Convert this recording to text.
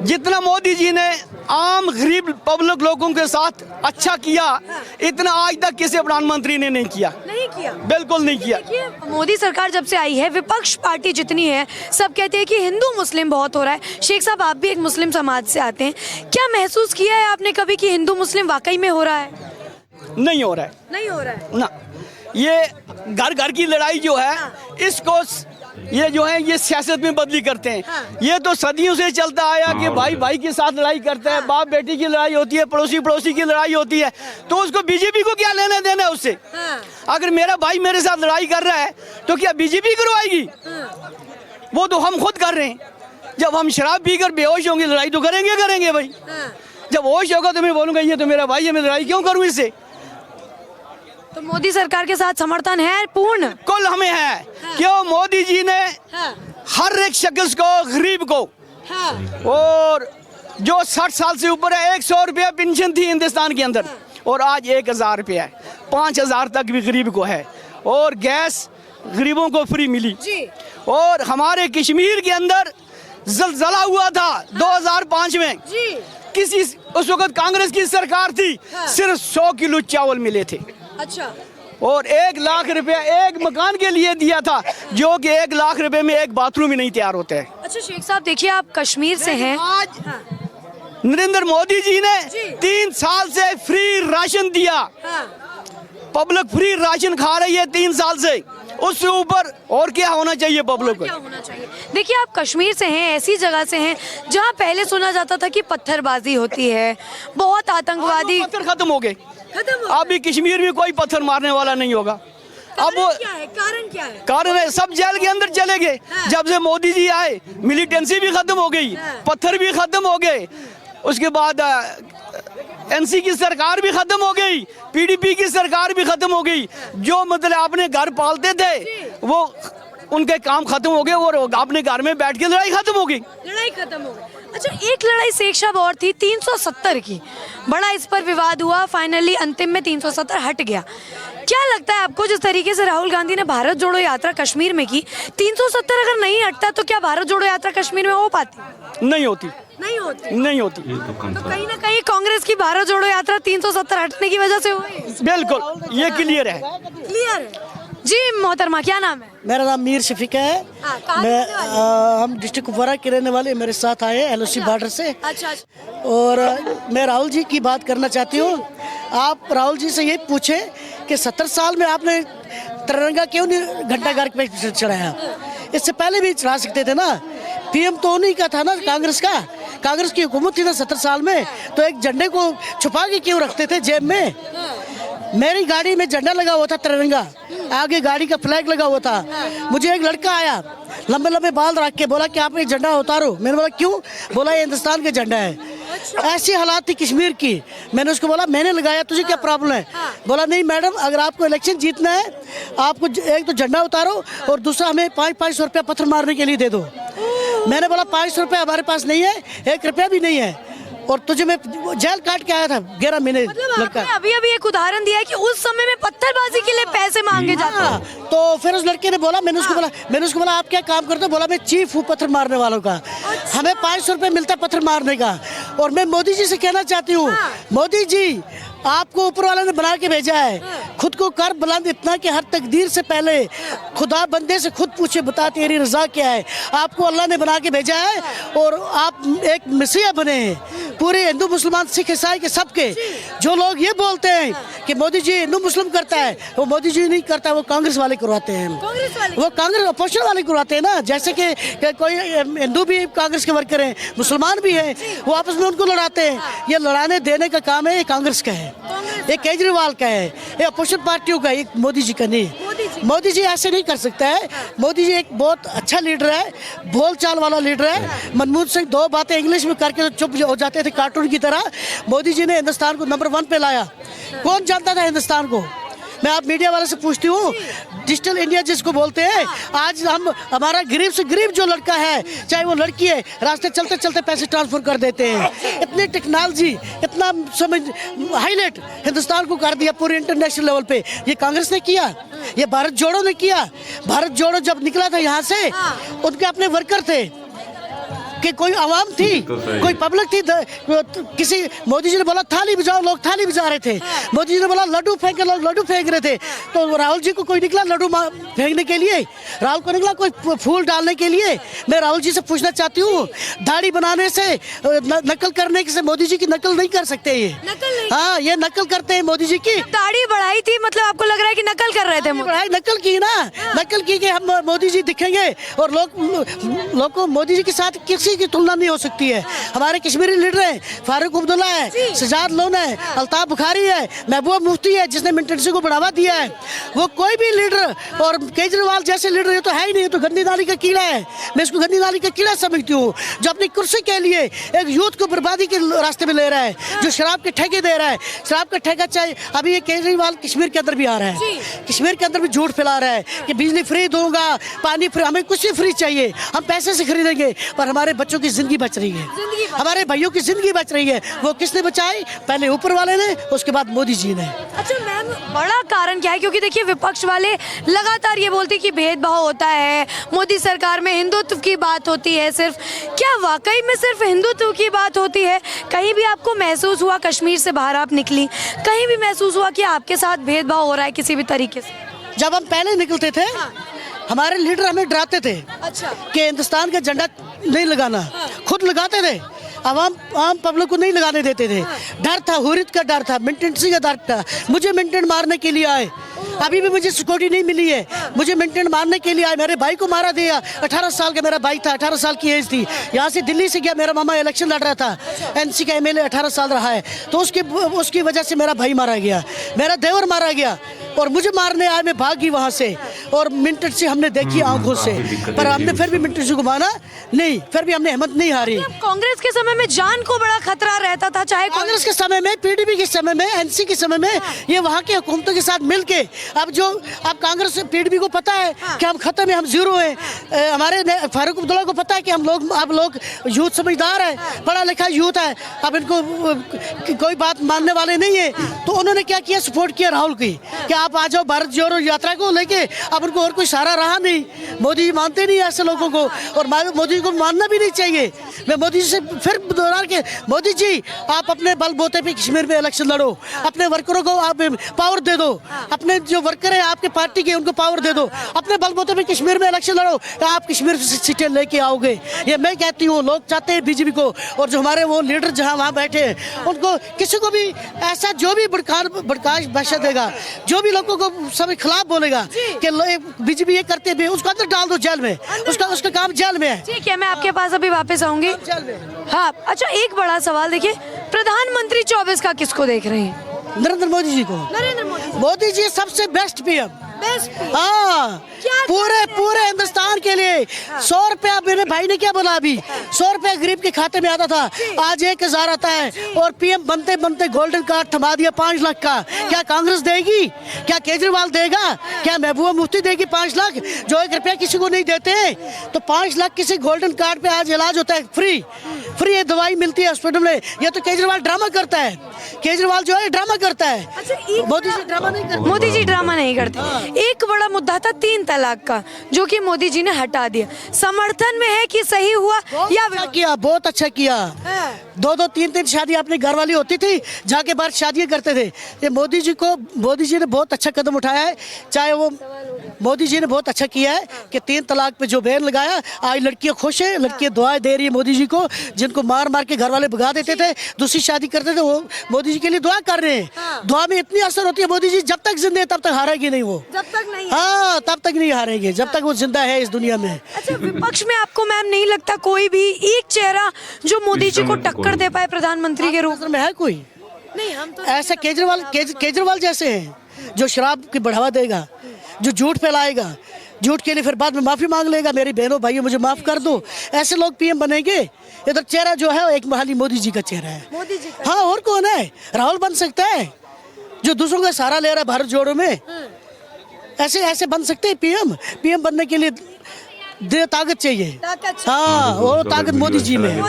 जितना मोदी जी ने आम गरीब पब्लिक लोगों के साथ अच्छा किया, इतना आज तक किसी प्रधानमंत्री ने नहीं किया। नहीं किया, बिल्कुल नहीं किया। मोदी सरकार जब से आई है, विपक्ष पार्टी जितनी है सब कहते हैं कि हिंदू मुस्लिम बहुत हो रहा है। शेख साहब, आप भी एक मुस्लिम समाज से आते हैं, क्या महसूस किया है आपने कभी कि हिंदू मुस्लिम वाकई में हो रहा है? नहीं हो रहा है, नहीं हो रहा है ना। ये घर घर की लड़ाई जो है, इसको ये जो है ये सियासत में बदली करते हैं। ये तो सदियों से चलता आया कि भाई भाई के साथ लड़ाई करता है, बाप बेटी की लड़ाई होती है, पड़ोसी पड़ोसी की लड़ाई होती है, तो उसको बीजेपी को क्या लेना देना है उससे? अगर मेरा भाई मेरे साथ लड़ाई कर रहा है तो क्या बीजेपी करवाएगी? वो तो हम खुद कर रहे हैं। जब हम शराब पीकर बेहोश होंगे, लड़ाई तो करेंगे भाई। जब होश होगा तो मैं बोलूंगा ये तो मेरा भाई है, मैं लड़ाई क्यों करूँ इससे? तो मोदी सरकार के साथ समर्थन है पूर्ण? कुल हमें है। क्यों? मोदी जी ने हर एक शख्स को, गरीब को, और जो 60 साल से ऊपर है, 100 रुपया पेंशन थी हिंदुस्तान के अंदर, और आज 1000 रुपया है। 5000 तक भी गरीब को है, और गैस गरीबों को फ्री मिली जी। और हमारे कश्मीर के अंदर ज़लज़ला हुआ था 2005 में जी। किसी उस वक्त कांग्रेस की सरकार थी, सिर्फ 100 किलो चावल मिले थे। अच्छा। और 1 लाख रुपया एक मकान के लिए दिया था, जो कि 1 लाख रुपए में एक बाथरूम ही नहीं तैयार होता है। अच्छा शेख साहब, देखिए आप कश्मीर से हैं। आज नरेंद्र मोदी जी ने 3 साल से फ्री राशन दिया। पब्लिक फ्री राशन खा रही है 3 साल से। उससे ऊपर और क्या होना चाहिए पब्लिक को? देखिए आप कश्मीर से हैं, ऐसी जगह से हैं जहां पहले सुना जाता था कि पत्थरबाजी होती है, बहुत आतंकवादी। पत्थर खत्म हो गए। अभी कश्मीर में कोई पत्थर मारने वाला नहीं होगा। अब वो कारण क्या है? कारण है, सब जेल के अंदर चले गए। जब से मोदी जी आए, मिलिटेंसी भी खत्म हो गई, पत्थर भी खत्म हो गए। उसके बाद एनसी की सरकार भी खत्म हो गई, पीडीपी की सरकार भी खत्म हो गई। जो मतलब अपने घर पालते थे वो उनके काम खत्म हो गए, और अपने घर में बैठ के लड़ाई खत्म हो गई। लड़ाई खत्म हो गई। अच्छा, एक लड़ाई शेख साहब और थी 370 की, बड़ा इस पर विवाद हुआ, फाइनली अंतिम में 370 हट गया। क्या लगता है आपको, जिस तरीके से राहुल गांधी ने भारत जोड़ो यात्रा कश्मीर में की, 370 अगर नहीं हटता तो क्या भारत जोड़ो यात्रा कश्मीर में हो पाती? नहीं होती। नहीं होती। नहीं होती। तो कहीं ना कहीं कांग्रेस की भारत जोड़ो यात्रा 370 हटने की वजह से हुई। बिल्कुल, ये क्लियर है। क्लियर है जी। मोहतरमा, क्या नाम है? मेरा नाम मीर शफीक है। हम डिस्ट्रिक्ट कुपवारा के रहने वाले, मेरे साथ आए एलओसी बॉर्डर से। अच्छा। और मैं राहुल जी की बात करना चाहती हूँ। आप राहुल जी से ये पूछे कि 70 साल में आपने तिरंगा क्यों नहीं घंटा घर पे चढ़ाया? इससे पहले भी चढ़ा सकते थे ना। पीएम तो उन्हीं का था ना, कांग्रेस का। कांग्रेस की हुकूमत थी ना 70 साल में, तो एक झंडे को छुपा के क्यों रखते थे जेब में? मेरी गाड़ी में झंडा लगा हुआ था तिरंगा, आगे गाड़ी का फ्लैग लगा हुआ था। मुझे एक लड़का आया लंबे लंबे बाल रख के, बोला कि आप ये झंडा उतारो। मैंने बोला क्यों? बोला ये हिंदुस्तान का झंडा है। ऐसी हालात थी कश्मीर की। मैंने उसको बोला मैंने लगाया, तुझे क्या प्रॉब्लम है? बोला नहीं मैडम, अगर आपको इलेक्शन जीतना है, आपको एक तो झंडा उतारो और दूसरा हमें 500 रुपया पत्थर मारने के लिए दे दो। मैंने बोला 500 रुपया हमारे पास नहीं है, 1 रुपया भी नहीं है, और तुझे मैं जेल काट के आया था 11 महीने। लड़का अभी अभी एक उदाहरण दिया है कि उस समय में पत्थरबाजी के लिए पैसे मांगे जाते हैं। तो फिर उस लड़के ने बोला, मैंने उसको बोला आप क्या काम करते हो? बोला मैं चीफ हूँ पत्थर मारने वालों का। हमें 500 रुपये मिलता है पत्थर मारने का। और मैं मोदी जी से कहना चाहती हूँ, मोदी जी आपको ऊपर वाले ने बना के भेजा है, खुद को कर बुलंद इतना कि हर तकदीर से पहले खुदा बंदे से खुद पूछे बता तेरी रजा क्या है। आपको अल्लाह ने बना के भेजा है और आप एक मसीहा बने हैं पूरे हिंदू मुसलमान सिख ईसाई के सबके। जो लोग ये बोलते हैं कि मोदी जी हिंदू मुस्लिम करता है, वो मोदी जी नहीं करता, वो कांग्रेस वाले करवाते हैं। वो कांग्रेस अपोजिशन वाले करवाते हैं ना। जैसे कि कोई हिंदू भी कांग्रेस के वर्कर हैं, मुसलमान भी हैं, वो आपस में उनको लड़ाते हैं। ये लड़ाने देने का काम है ये कांग्रेस का है, ये केजरीवाल का है, ये अपोजिशन पार्टियों का, ये मोदी जी का नहीं। मोदी जी ऐसे नहीं कर सकता है। मोदी जी एक बहुत अच्छा लीडर है, बोल चाल वाला लीडर है। मनमोहन सिंह 2 बातें इंग्लिश में करके चुप हो जाते थे कार्टून की तरह। मोदी जी ने हिंदुस्तान को नंबर 1 पे लाया। कौन जानता था हिंदुस्तान को? मैं आप मीडिया वाले से पूछती हूँ, डिजिटल इंडिया जिसको बोलते हैं, आज हम हमारा गरीब से गरीब जो लड़का है, चाहे वो लड़की है, रास्ते चलते चलते पैसे ट्रांसफर कर देते हैं। इतनी टेक्नोलॉजी, इतना समझ हाईलाइट हिंदुस्तान को कर दिया पूरे इंटरनेशनल लेवल पे। ये कांग्रेस ने किया, ये भारत जोड़ो ने किया। भारत जोड़ो जब निकला था यहाँ से, उनके अपने वर्कर थे, कि कोई आवाम थी, कोई पब्लिक थी, किसी मोदी जी ने बोला थाली बजाओ, लोग थाली बजा रहे थे। मोदी जी ने बोला लड्डू फेंके, लोग लड्डू फेंक रहे थे। तो राहुल जी को कोई निकला लड्डू फेंकने के लिए, राहुल को निकला कोई फूल डालने के लिए। मैं राहुल जी से पूछना चाहती हूँ, दाढ़ी बनाने से नकल करने से मोदी जी की नकल नहीं कर सकते ये। हाँ, ये नकल करते हैं मोदी जी की। दाढ़ी बढ़ाई थी, मतलब आपको लग रहा है कि नकल कर रहे थे? नकल की ना, नकल की कि हम मोदी जी दिखेंगे और लोग को मोदी जी के साथ किसी की तुलना नहीं हो सकती है। हमारे कश्मीरी लीडर हैं, फारूक अब्दुल्ला है, सजाद लोन है, अल्ताफ बुखारी है, महबूबा मुफ्ती है जिसने मिलिटेंसी को बढ़ावा दिया है। वो कोई भी लीडर, और केजरीवाल जैसे लीडर ये तो है ही नहीं, ये तो गंदी नाली का कीड़ा है। मैं इसको गंदी नाली का कीड़ा समझती हूँ, जो अपनी कुर्सी के लिए एक यूथ को बर्बादी के रास्ते में ले रहा है, जो शराब के ठेके दे रहा है। शराब का ठेका चाहे अभी ये केजरीवाल कश्मीर के अंदर भी आ रहा है, कश्मीर के अंदर भी झूठ फैला रहा है कि बिजली फ्री दूंगा, पानी फ्री, हमें कुछ भी फ्री चाहिए, हम पैसे से खरीदेंगे, पर हमारे बच्चों की जिंदगी बच रही है, हमारे भाइयों की जिंदगी बच रही है। वो किसने बचाई? पहले ऊपर वाले ने, उसके बाद मोदी जी ने। अच्छा मैम, बड़ा कारण क्या है? क्योंकि देखिए विपक्ष वाले लगातार ये बोलते कि भेदभाव होता है, मोदी सरकार में हिंदुत्व की बात होती है सिर्फ। क्या वाकई में सिर्फ हिंदुत्व की बात होती है? कहीं भी आपको महसूस हुआ, कश्मीर से बाहर आप निकली, कहीं भी महसूस हुआ कि आपके साथ भेदभाव हो रहा है किसी भी तरीके से? जब हम पहले निकलते थे, हमारे लीडर हमें डराते थे कि हिंदुस्तान का झंडा नहीं लगाना, खुद लगाते थे, आम पब्लिक को नहीं लगाने देते थे। डर था, हुर्रियत का डर था, मिलिटेंसी का डर था। मुझे मिलिटेंट मारने के लिए आए, अभी भी मुझे सिक्योरिटी नहीं मिली है, मुझे मिलिटेंट मारने के लिए आए। मेरे भाई को मारा दिया, 18 साल का मेरा भाई था, 18 साल की एज थी। यहाँ से दिल्ली से गया, मेरा मामा इलेक्शन लड़ रहा था, एनसी का एमएलए 18 साल रहा है, तो उसकी वजह से मेरा भाई मारा गया, मेरा देवर मारा गया, और मुझे मारने आए। मैं भागी वहाँ से, और मिनट से हमने देखी आंखों से, पर हमने फिर भी मिनट से घुमाना नहीं, फिर भी हमने हिम्मत नहीं हारी। कांग्रेस के समय में जान को बड़ा खतरा रहता था, चाहे कांग्रेस के समय में, पीडीपी के समय में, एनसी के समय में, ये वहाँ की हुकूमतों के साथ मिलके, अब कांग्रेस पीडीपी को पता है कि हम खत्म है, हम जीरो हैं। हमारे फारूक अब्दुल्ला को पता है कि अब लोग यूथ समझदार है, पढ़ा लिखा यूथ है, अब इनको कोई बात मानने वाले नहीं है। तो उन्होंने क्या किया? सपोर्ट किया राहुल की कि आप आ जाओ भारत जोड़ो यात्रा को लेके। अब उनको और कोई सहारा रहा नहीं, मोदी जी मानते नहीं ऐसे लोगों को, और मोदी जी को मानना भी नहीं चाहिए। मैं मोदी जी से फिर दोहरा के, मोदी जी आप अपने बलबूते पे कश्मीर में इलेक्शन लड़ो, अपने वर्करों को आप पावर दे दो, अपने जो वर्कर है आपके पार्टी के उनको पावर दे दो, अपने बलबूते पे कश्मीर में इलेक्शन लड़ो, आप कश्मीर से सीटें लेके आओगे। ये मैं कहती हूँ, लोग चाहते हैं बीजेपी को, और जो हमारे वो लीडर जहाँ वहाँ बैठे हैं उनको, किसी को भी ऐसा जो भी भड़काश भाषा देगा, जो भी लोगों को सब खिलाफ बोलेगा कि बीजेपी ये करते हैं, उसको अंदर डाल दो जेल में, उसका काम जेल में है। ठीक है, मैं आपके पास अभी वापस आऊंगी। हाँ, अच्छा एक बड़ा सवाल, देखिए प्रधानमंत्री 24 का किसको देख रहे हैं? नरेंद्र मोदी जी को। मोदी जी सबसे बेस्ट पीएम। हाँ, पूरे हिंदुस्तान के लिए 100 रुपया, मेरे भाई ने क्या बोला अभी, 100 रुपया गरीब के खाते में आता था, आज 1000 आता है, और पीएम बनते बनते गोल्डन कार्ड थमा दिया 5 लाख का। क्या कांग्रेस देगी? क्या केजरीवाल देगा? क्या महबूबा मुफ्ती देगी 5 लाख? जो 1 रुपया किसी को नहीं देते, तो 5 लाख किसी गोल्डन कार्ड पे आज इलाज होता है, फ्री दवाई मिलती है हॉस्पिटल में। ये तो केजरीवाल ड्रामा करता है, केजरीवाल जो है ड्रामा करता है। मोदी जी ड्रामा नहीं करते। मोदी जी ड्रामा नहीं करते। एक बड़ा मुद्दा था 3 तलाक का, जो कि मोदी जी ने हटा दिया। समर्थन में है कि सही हुआ या किया? बहुत अच्छा किया। 2-2, 3-3 शादी अपने घर वाली होती थी, जाके बाहर शादियां करते थे। ये मोदी जी ने बहुत अच्छा कदम उठाया है। चाहे वो मोदी जी ने बहुत अच्छा किया है कि 3 तलाक पे जो बैन लगाया, आज लड़कियां खुश है, लड़कियां दुआएं दे रही है मोदी जी को। जिनको मार के घर वाले भगा देते थे, दूसरी शादी करते थे, वो मोदी जी के लिए दुआ कर रहे हैं। दुआ में इतनी असर होती है, मोदी जी जब तक जिंदा है तब तक हारेगी नहीं वो, जब तक नहीं। हाँ, तब तक नहीं हारेंगे, जब तक वो जिंदा है इस दुनिया में। अच्छा, विपक्ष में आपको मैम नहीं लगता कोई भी एक चेहरा जो मोदी जी को टक्कर दे पाए प्रधानमंत्री के रूप में? है कोई नहीं? हम तो ऐसा केजरीवाल जैसे हैं जो शराब की बढ़ावा देगा, जो झूठ फैलाएगा, झूठ के लिए फिर बाद में माफी मांग लेगा, मेरी बहनों भाइयों मुझे माफ कर दो, ऐसे लोग पीएम बनेंगे। इधर चेहरा जो है एक महाली मोदी जी का चेहरा है। मोदी जी का। हाँ, और कौन है? राहुल बन सकता है, जो दूसरों का सहारा ले रहा है भारत जोड़ो में। ऐसे बन सकते हैं पीएम बनने के लिए ताकत चाहिए। हाँ, वो ताकत मोदी जी में है।